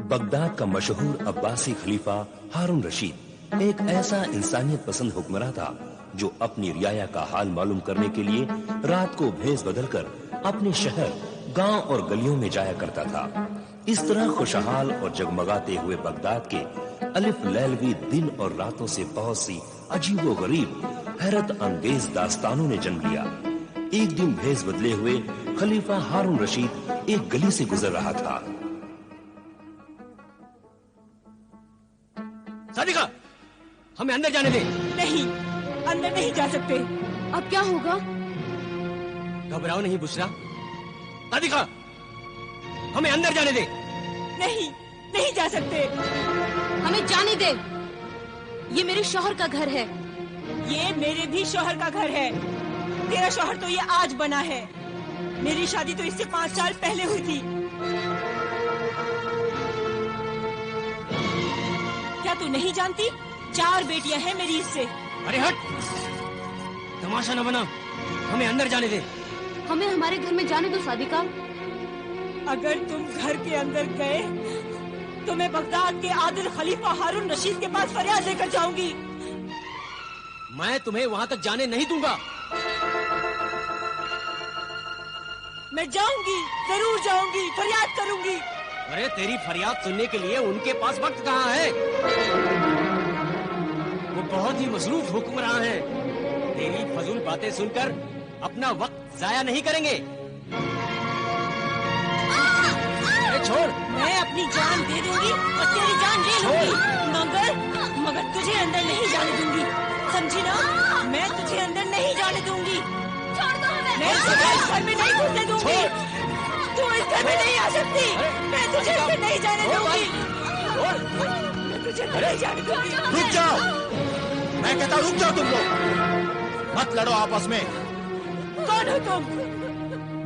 Baghdad का मशहूर अब्बासी खलीफा हारून रशीद एक ऐसा इंसानियत पसंद हुक्मरान था जो अपनी रियाया का हाल मालूम करने के लिए रात को भेष बदलकर अपने शहर, गांव और गलियों में जाया करता था। इस तरह खुशहाल और जगमगाते हुए बगदाद के अलिफ लैलवी दिन और रातों से बहुत सी अजीबो गरीब हैरत अंगेज दास्तानों ने जन्म लिया। एक दिन भेष बदले हुए खलीफा हारून रशीद एक गली से गुजर रहा था। सादिका, हमें अंदर जाने दे। नहीं, अंदर नहीं जा सकते। अब क्या होगा? घबराओ नहीं बुशरा। सादिका, हमें अंदर जाने दे। नहीं, नहीं जा सकते। हमें जाने दे। ये मेरे शौहर का घर है। ये मेरे भी शौहर का घर है। तेरा शौहर तो ये आज बना है। मेरी शादी तो इससे 5 साल पहले हुई थी। क्या तू नहीं जानती? 4 बेटियां हैं मेरी इससे। अरे हट, तमाशा न बना। हमें अंदर जाने दे। हमें हमारे घर में जाने दो सादिका। अगर तुम घर के अंदर गए तो मैं बगदाद के आदिल खलीफा हारून रशीद के पास फरियाद लेकर जाऊंगी। मैं तुम्हें वहां तक जाने नहीं दूंगा। मैं जाऊंगी, जरूर जाऊंगी, फरियाद करूंगी। अरे तेरी फरियाद सुनने के लिए उनके पास वक्त कहाँ है? वो बहुत ही मसरूफ हुक्मरान है। तेरी फजूल बातें सुनकर अपना वक्त जाया नहीं करेंगे। अरे छोड़। मैं अपनी जान दे दूंगी और तेरी जान ले लूंगी, मगर तुझे अंदर नहीं जाने दूंगी, समझी ना? मैं तुझे अंदर नहीं जाने दूंगी। छोड़ दो हमें। मैं तुझे इस घर में नहीं घुसने दूंगी। तू इस घर में नहीं आ सकती। मैं तुझे अंदर नहीं जाने दूंगी। मैं तुझे अंदर नहीं जाने दूंगी। रुक जाओ, मैं कहता रुक जाओ। तुम लोग मत लड़ो आपस में। कौन हो तुम?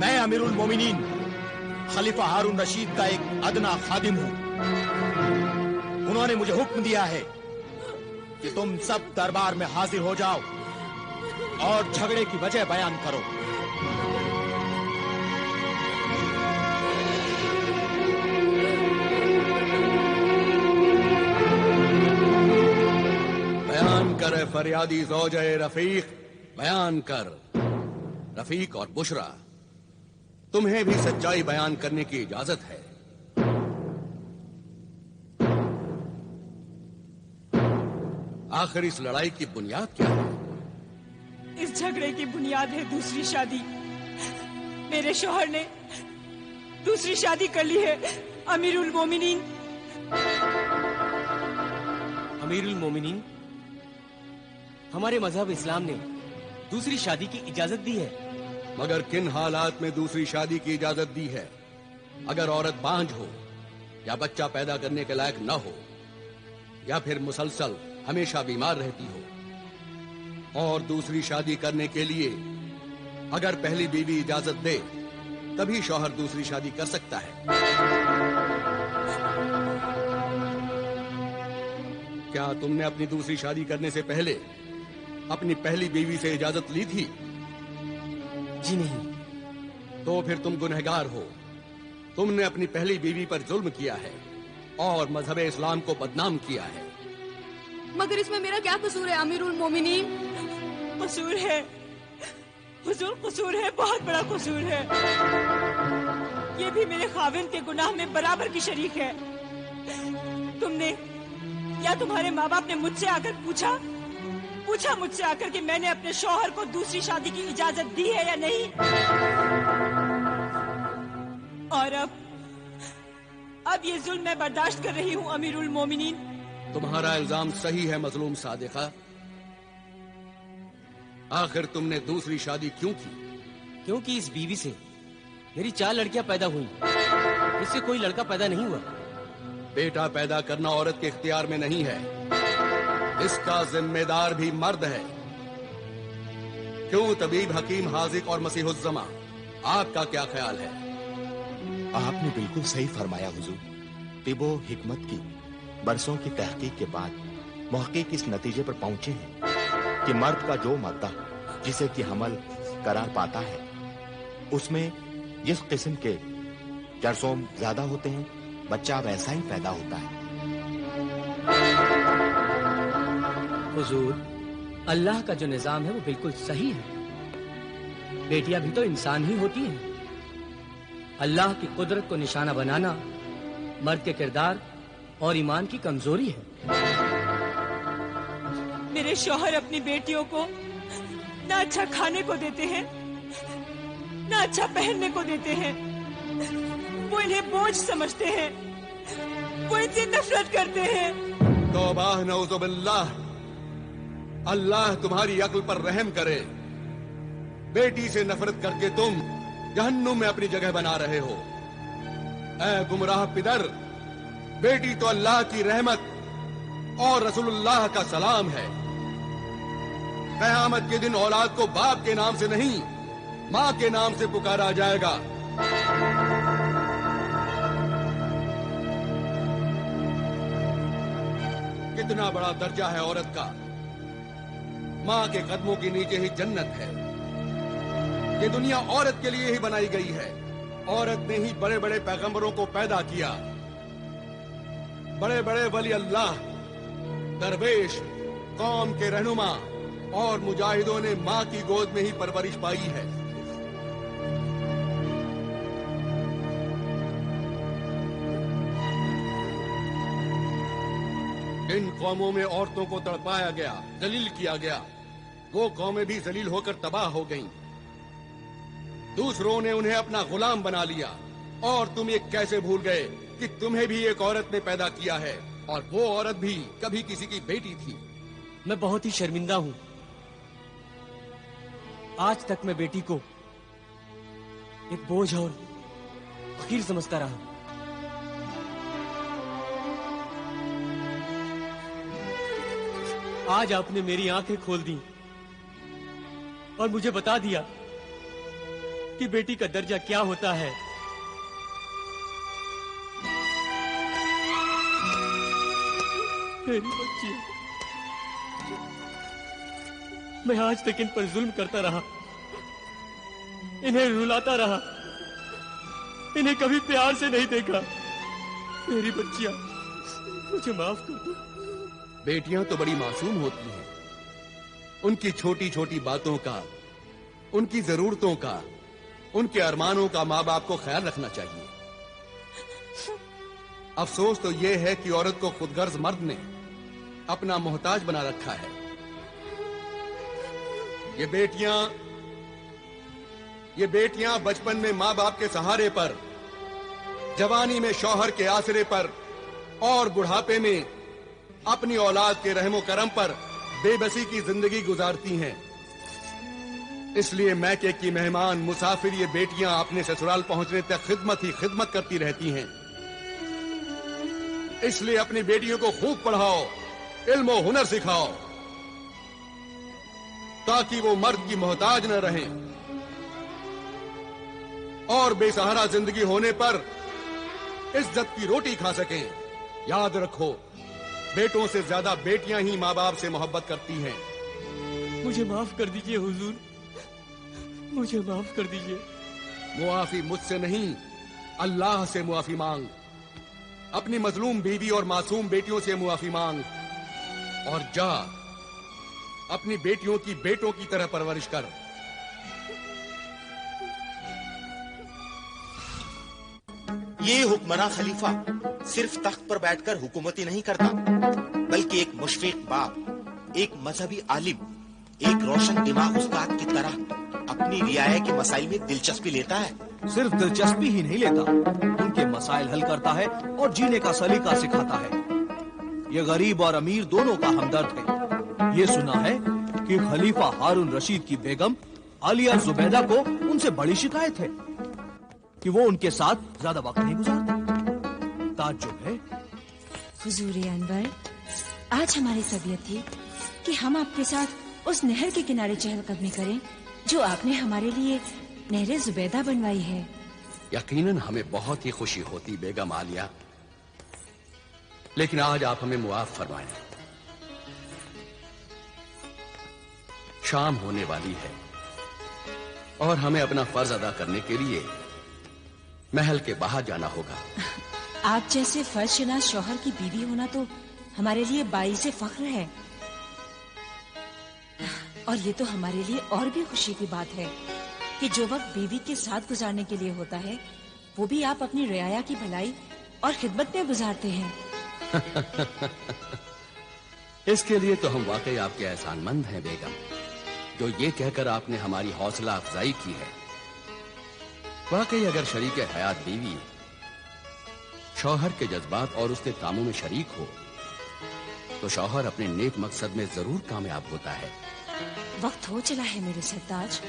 मैं अमीरुल मोमिनीन खलीफा हारून रशीद का एक अदना खादिम हूँ। उन्होंने मुझे हुक्म दिया है कि तुम सब दरबार में हाजिर हो जाओ और झगड़े की वजह बयान करो। बयान कर फरियादी ज़ौजे रफीक, बयान कर। रफीक और बुशरा, तुम्हें भी सच्चाई बयान करने की इजाजत है। आखिर इस लड़ाई की बुनियाद क्या है? इस झगड़े की बुनियाद है दूसरी शादी। मेरे शौहर ने दूसरी शादी कर ली है। अमीरुल मोमिनीन। अमीरुल मोमिनीन, हमारे मजहब इस्लाम ने दूसरी शादी की इजाजत दी है। मगर किन हालात में दूसरी शादी की इजाजत दी है? अगर औरत बांझ हो या बच्चा पैदा करने के लायक न हो या फिर मुसलसल हमेशा बीमार रहती हो। और दूसरी शादी करने के लिए अगर पहली बीवी इजाजत दे तभी शौहर दूसरी शादी कर सकता है। क्या तुमने अपनी दूसरी शादी करने से पहले अपनी पहली बीवी से इजाजत ली थी? जी नहीं। तो फिर तुम गुनहगार हो। तुमने अपनी पहली बीवी पर जुल्म किया है और मजहब इस्लाम को बदनाम किया है। मगर इसमें मेरा क्या कसूर है अमीरुल मोमिनीन? कसूर है हुजूर, कसूर है, बहुत बड़ा कसूर है। ये भी मेरे खाविंद के गुनाह में बराबर की शरीक है। तुमने या तुम्हारे माँ बाप ने मुझसे आकर पूछा मुझसे आकर कि मैंने अपने शौहर को दूसरी शादी की इजाजत दी है या नहीं? और अब ये जुल्म मैं बर्दाश्त कर रही हूँ अमीरुल मोमिनीन। तुम्हारा इल्जाम सही है मजलूम सादिका। आखिर तुमने दूसरी शादी क्यों की? क्योंकि इस बीवी से मेरी 4 लड़कियां पैदा हुई, इससे कोई लड़का पैदा नहीं हुआ। बेटा पैदा करना औरत के इख्तियार में नहीं है, इसका जिम्मेदार भी मर्द है। क्यों तबीब, हकीम, हाजिक और मसीहुज्जमा, आपका क्या ख्याल है? आपने बिल्कुल सही फरमाया हुजूर। तिबो हिकमत की बरसों की तहकीक के बाद मुहक्किक इस नतीजे पर पहुंचे हैं कि मर्द का जो मादा जिसे कि हमल करार पाता है उसमें जिस किस्म के जरसोम ज्यादा होते हैं बच्चा वैसा ही पैदा होता है। हुजूर, अल्लाह का जो निजाम है वो बिल्कुल सही है। बेटियां भी तो इंसान ही होती हैं। अल्लाह की कुदरत को निशाना बनाना मर्द के किरदार और ईमान की कमजोरी है। मेरे शौहर अपनी बेटियों को ना अच्छा खाने को देते हैं, ना अच्छा पहनने को देते हैं। वो इन्हें बोझ समझते हैं, वो इनसे नफरत करते हैं। तौबाह नऊजुबिल्लाह, अल्लाह तुम्हारी अक्ल पर रहम करे। बेटी से नफरत करके तुम जहन्नुम में अपनी जगह बना रहे हो। ऐ गुमराह पिदर, बेटी तो अल्लाह की रहमत और रसूलुल्लाह का सलाम है। क़यामत के दिन औलाद को बाप के नाम से नहीं, माँ के नाम से पुकारा जाएगा। कितना बड़ा दर्जा है औरत का। माँ के कदमों के नीचे ही जन्नत है। ये दुनिया औरत के लिए ही बनाई गई है। औरत ने ही बड़े बड़े पैगंबरों को पैदा किया। बड़े बड़े वली अल्लाह, दरवेश, कौम के रहनुमा और मुजाहिदों ने माँ की गोद में ही परवरिश पाई है। इन कौमों में औरतों को तड़पाया गया, जलील किया गया। वो कौमें भी जलील होकर तबाह हो गईं। दूसरों ने उन्हें अपना गुलाम बना लिया। और तुम ये कैसे भूल गए कि तुम्हें भी एक औरत ने पैदा किया है, और वो औरत भी कभी किसी की बेटी थी। मैं बहुत ही शर्मिंदा हूं। आज तक मैं बेटी को एक बोझ और फकीर समझता रहा। आज आपने मेरी आंखें खोल दी और मुझे बता दिया कि बेटी का दर्जा क्या होता है। मेरी बच्ची, मैं आज तक इन पर जुल्म करता रहा, इन्हें रुलाता रहा, इन्हें कभी प्यार से नहीं देखा। मेरी बच्चियां, मुझे माफ कर दो। बेटियां तो बड़ी मासूम होती हैं। उनकी छोटी छोटी बातों का, उनकी जरूरतों का, उनके अरमानों का माँ बाप को ख्याल रखना चाहिए। अफसोस तो यह है कि औरत को खुदगर्ज मर्द ने अपना मोहताज बना रखा है। ये बेटियां बचपन में माँ बाप के सहारे पर, जवानी में शौहर के आसरे पर और बुढ़ापे में अपनी औलाद के रहमो करम पर बेबसी की जिंदगी गुजारती हैं। इसलिए मैके की मेहमान, मुसाफिर ये बेटियां अपने ससुराल पहुंचने तक खिदमत ही खिदमत करती रहती हैं। इसलिए अपनी बेटियों को खूब पढ़ाओ, इल्म और हुनर सिखाओ, ताकि वो मर्द की मोहताज न रहें और बेसहारा जिंदगी होने पर इज्जत की रोटी खा सकें। याद रखो, बेटों से ज्यादा बेटियां ही माँ बाप से मोहब्बत करती हैं। मुझे माफ कर दीजिए हुजूर, मुझे माफ कर दीजिए। मुआफी मुझसे नहीं, अल्लाह से मुआफी मांग। अपनी मजलूम बीवी और मासूम बेटियों से मुआफी मांग और जा अपनी बेटियों की बेटों की तरह परवरिश कर। ये हुक्मरान खलीफा सिर्फ तख्त पर बैठकर हुकूमती नहीं करता, बल्कि एक मुशफिक बाप, एक मजहबी आलिम, एक रोशन दिमाग उस्ताद की तरह अपनी रियाया के मसाइल में दिलचस्पी लेता है। सिर्फ दिलचस्पी ही नहीं लेता, उनके मसाइल हल करता है और जीने का सलीका सिखाता है। ये गरीब और अमीर दोनों का हमदर्द है। ये सुना है कि खलीफा हारून रशीद की बेगम आलिया जुबैदा को उनसे बड़ी शिकायत है कि वो उनके साथ ज्यादा वक्त नहीं गुजारती। ताज्जुब है। हुजूर अनवर, आज हमारी तबीयत थी कि हम आपके साथ उस नहर के किनारे चहलकदमी करें जो आपने हमारे लिए नहर जुबैदा बनवाई है। यकीनन हमें बहुत ही खुशी होती बेगम आलिया, लेकिन आज आप हमें मुआफ फरमाएं। शाम होने वाली है और हमें अपना फर्ज अदा करने के लिए महल के बाहर जाना होगा। आप जैसे फर्जशनास शौहर की बीवी होना तो हमारे लिए बाइसे फख्र है। और ये तो हमारे लिए और भी खुशी की बात है कि जो वक्त बीवी के साथ गुजारने के लिए होता है वो भी आप अपनी रियाया की भलाई और खिदमत में गुजारते हैं। इसके लिए तो हम वाकई आपके एहसानमंद हैं बेगम, जो ये कहकर आपने हमारी हौसला अफजाई की है। वाकई अगर शरीक हयात बीवी शौहर के जज्बात और उसके कामों में शरीक हो तो शौहर अपने नेक मकसद में जरूर कामयाब होता है। वक्त हो चला है मेरे सरताज,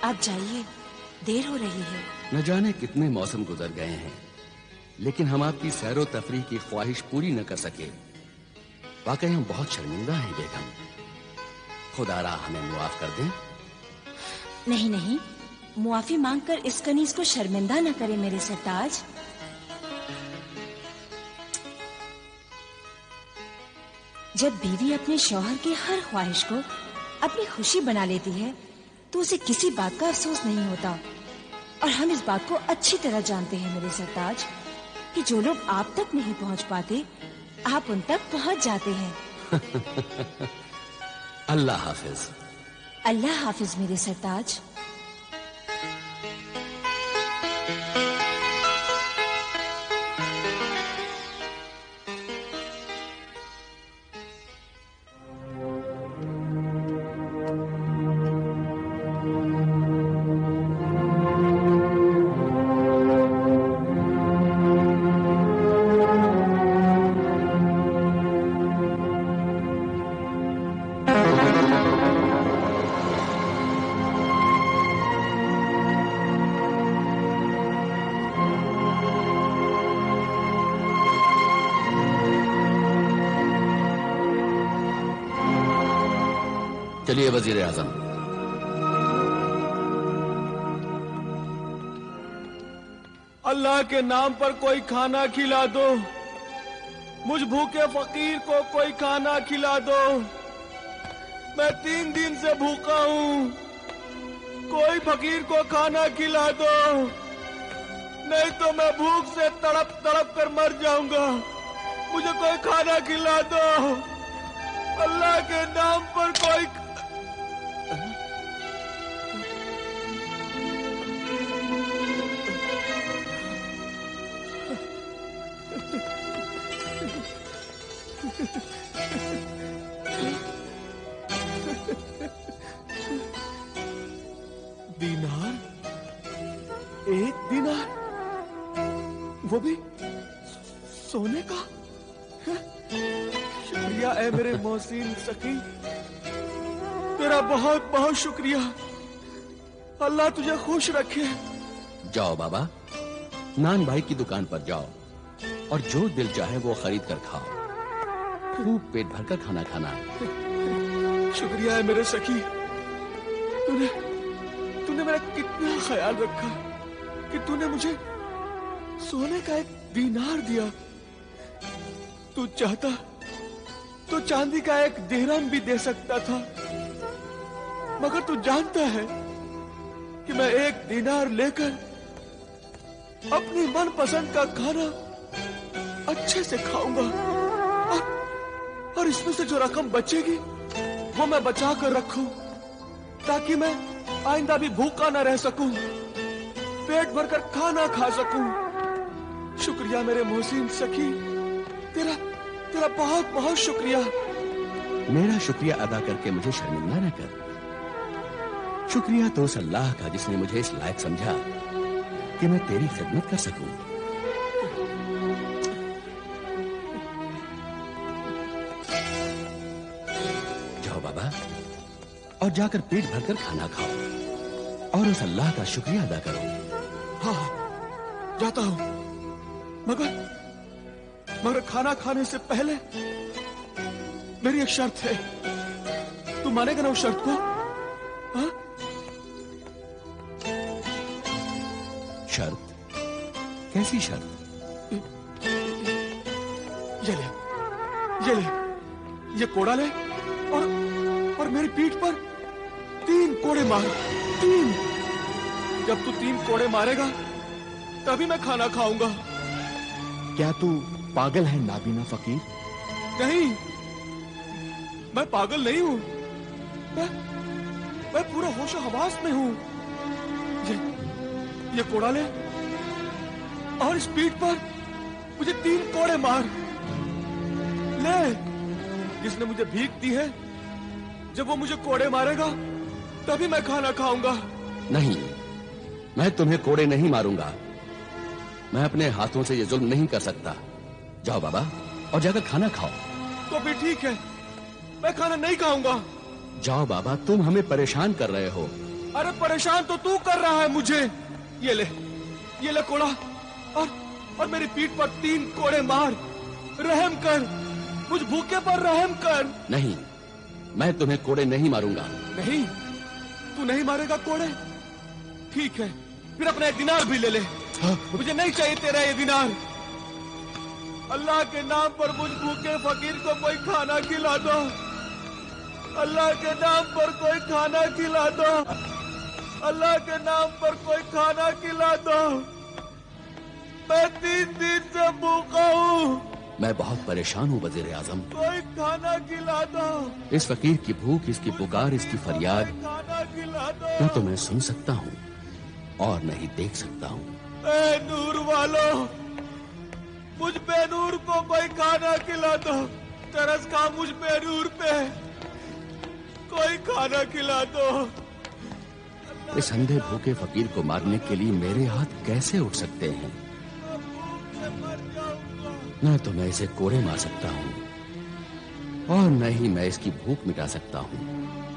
आप जाइए, देर हो रही है। न जाने कितने मौसम गुजर गए हैं, लेकिन हम आपकी सैरो तफरीह की ख्वाहिश पूरी न कर सके। वाकई हम बहुत शर्मिंदा हैं बेगम, खुदारा हमें मुआफ कर दें। नहीं नहीं, मुआफी मांगकर इस कनीज को शर्मिंदा न करें मेरे सरताज। जब बीवी अपने शौहर की हर ख्वाहिश को अपनी खुशी बना लेती है तो उसे किसी बात का अफसोस नहीं होता। और हम इस बात को अच्छी तरह जानते हैं मेरे सरताज कि जो लोग आप तक नहीं पहुंच पाते आप उन तक पहुंच जाते हैं। अल्लाह हाफिज। अल्लाह हाफिज मेरे सरताज। चलिए वजीर आजम। अल्लाह के नाम पर कोई खाना खिला दो, मुझ भूखे फकीर को कोई खाना खिला दो। मैं 3 दिन से भूखा हूँ, कोई फकीर को खाना खिला दो, नहीं तो मैं भूख से तड़प तड़प कर मर जाऊंगा। मुझे कोई खाना खिला दो, अल्लाह के नाम पर कोई। दीनार, 1 दीनार, वो भी सोने का। शुक्रिया ऐ मेरे मोहसिन सखी, तेरा बहुत बहुत शुक्रिया। अल्लाह तुझे खुश रखे। जाओ बाबा, नान भाई की दुकान पर जाओ और जो दिल चाहे वो खरीद कर खाओ। खूब पेट भरकर खाना खाना। शुक्रिया है मेरे सखी, तूने मेरा कितना ख्याल रखा कि तूने मुझे सोने का 1 दीनार दिया। तू चाहता तो चांदी का 1 दिरहम भी दे सकता था, मगर तू जानता है कि मैं 1 दीनार लेकर अपनी मनपसंद का खाना अच्छे से खाऊंगा और इसमें से जो रकम बचेगी वो मैं बचा कर रखूं ताकि मैं आइंदा भी भूखा न रह सकूं, पेट भरकर खाना खा सकूं। शुक्रिया मेरे मोहसिन सखी, तेरा बहुत बहुत शुक्रिया। मेरा शुक्रिया अदा करके मुझे शर्मिंदा न कर। शुक्रिया तो उस अल्लाह का जिसने मुझे इस लायक समझा कि मैं तेरी खिदमत कर सकूं। जाओ बाबा और जाकर पेट भरकर खाना खाओ और उस अल्लाह का शुक्रिया अदा करो। हाँ, जाता हूं, मगर खाना खाने से पहले मेरी एक शर्त है। तू मानेगा ना उस शर्त को? हाँ? शर्त? कैसी शर्त? ये कोड़ा ले और मेरी पीठ पर 3 कोड़े मार। 3। जब तू 3 कोड़े मारेगा तभी मैं खाना खाऊंगा। क्या तू पागल है नाबीना फकीर? नहीं, मैं पागल नहीं हूं। मैं पूरा होशो हवास में हूं। ये कोड़ा ले और स्पीड पर मुझे 3 कोड़े मार ले। जिसने मुझे भीख दी है, जब वो मुझे कोड़े मारेगा तभी मैं खाना खाऊंगा। नहीं, मैं तुम्हें कोड़े नहीं मारूंगा। मैं अपने हाथों से ये जुल्म नहीं कर सकता। जाओ बाबा और जाकर खाना खाओ। तो भी ठीक है, मैं खाना नहीं खाऊंगा। जाओ बाबा, तुम हमें परेशान कर रहे हो। अरे परेशान तो तू कर रहा है मुझे। ये ले कोड़ा और मेरी पीठ पर 3 कोड़े मार। रहम कर, मुझ भूखे पर रहम कर। नहीं, मैं तुम्हें कोड़े नहीं मारूंगा। नहीं, तू नहीं मारेगा कोड़े? ठीक है, फिर अपना 1 दिनार भी ले ले। मुझे नहीं चाहिए तेरा ये दिनार। अल्लाह के नाम पर मुझ भूखे फकीर को कोई खाना खिला दो। अल्लाह के नाम पर कोई खाना खिला दो। अल्लाह के नाम पर कोई खाना खिला दो। मैं 3 दिन से भूखा हूँ। मैं बहुत परेशान हूँ वज़ीर आज़म। कोई खाना खिला दो। इस फकीर की भूख, इसकी पुकार, इसकी फरियाद खाना खिला दो। मैं तो मैं सुन सकता हूँ और नहीं देख सकता हूँ। ए नूर वालो, मुझ बेनूर को कोई खाना खिला दो। तरस खा मुझ बेनूर पे, कोई खाना खिला दो। इस अंधे भूखे फकीर को मारने के लिए मेरे हाथ कैसे उठ सकते हैं? न तो मैं इसे कोड़े मार सकता हूँ और न ही मैं इसकी भूख मिटा सकता हूँ।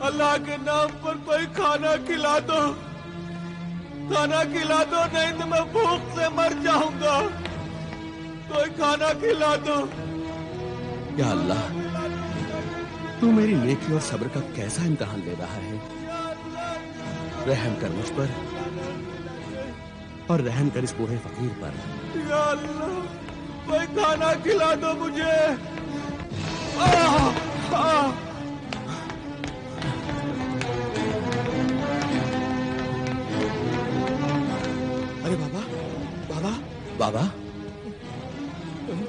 अल्लाह के नाम पर कोई खाना खिला दो। खाना खिला दो, नहीं तो मैं भूख से मर जाऊंगा। कोई खाना खिला दो। या अल्लाह, तू मेरी नेकी और सब्र का कैसा इम्तिहान ले रहा है। रहम कर मुझ पर और रहम कर इस बूढ़े फकीर पर। या अल्लाह, कोई खाना खिला दो मुझे। अरे बाबा, बाबा, बाबा,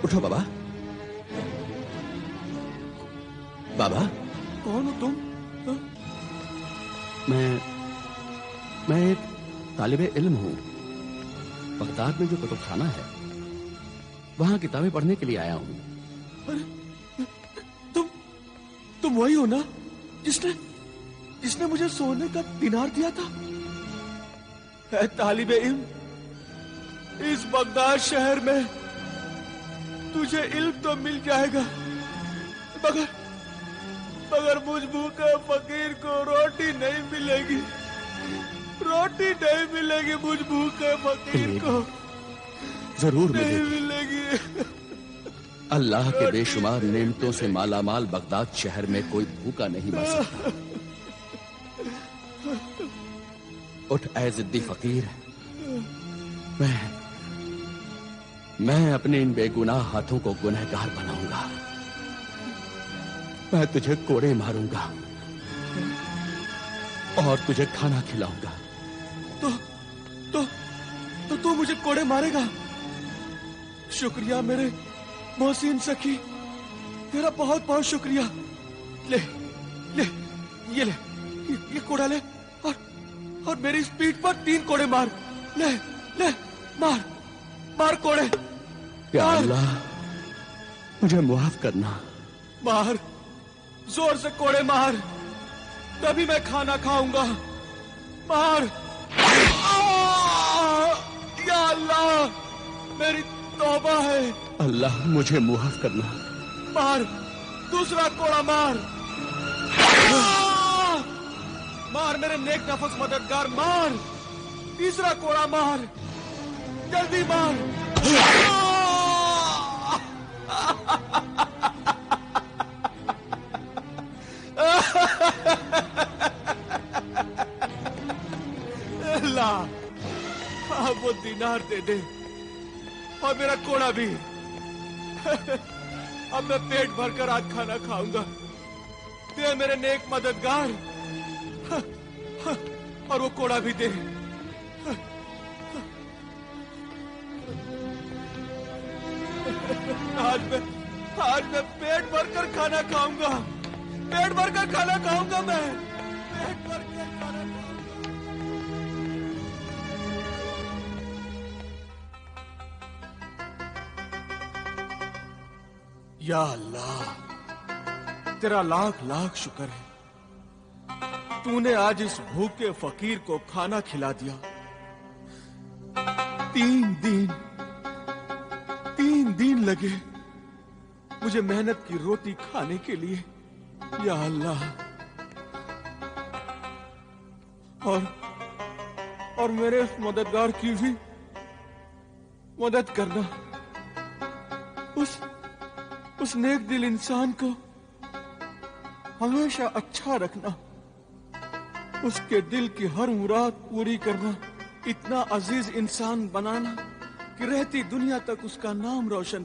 उठो बाबा। बाबा, कौन हो तुम? मैं एक तालिबे इल्म हूँ। बगदाद में जो कुतुबखाना है, वहां किताबें पढ़ने के लिए आया हूँ। अरे तुम वही हो ना जिसने मुझे सोने का दिनार दिया था? है तालिबे इल्म, इस बगदाद शहर में तुझे इल्म तो मिल जाएगा, मगर मुझ भूखे फकीर को रोटी नहीं मिलेगी। रोटी नहीं मिलेगी मुझ भूखे फकीर को। जरूर नहीं मिलेगी। अल्लाह के बेशुमार नेमतों से मालामाल बगदाद शहर में कोई भूखा नहीं मर सकता। उठ ऐ जिद्दी फकीर, मैं अपने इन बेगुनाह हाथों को गुनहगार बनाऊंगा। मैं तुझे कोड़े मारूंगा और तुझे खाना खिलाऊंगा। तो तू मुझे कोड़े मारेगा? शुक्रिया मेरे मोहसिन सखी, तेरा बहुत बहुत शुक्रिया। ये कोड़ा ले और मेरी स्पीड पर 3 कोड़े मार। ले मार कोड़े। या अल्लाह, मुझे मुआफ करना। मार, जोर से कोड़े मार, तभी मैं खाना खाऊंगा। मार। या अल्लाह, मेरी तौबा है। अल्लाह, मुझे मुआफ करना। मार, दूसरा कोड़ा मार। मार मेरे नेक नफस मददगार, मार। तीसरा कोड़ा मार, जल्दी मार। अल्लाह, अब वो दिनार दे दे और मेरा कोड़ा भी। अब मैं पेट भरकर आज खाना खाऊंगा। दे मेरे नेक मददगार, और वो कोड़ा भी दे। आज मैं पेट भरकर खाना खाऊंगा। पेट भरकर खाना खाऊंगा मैं। पेट भरकर खाना खाऊंगा। या अल्लाह, तेरा लाख लाख शुक्र है, तूने आज इस भूखे फकीर को खाना खिला दिया। 3 दिन लगे मुझे मेहनत की रोटी खाने के लिए। या अल्लाह, और मेरे उस मददगार की भी मदद करना। उस नेक दिल इंसान को हमेशा अच्छा रखना, उसके दिल की हर मुराद पूरी करना, इतना अजीज इंसान बनाना कि रहती दुनिया तक उसका नाम रोशन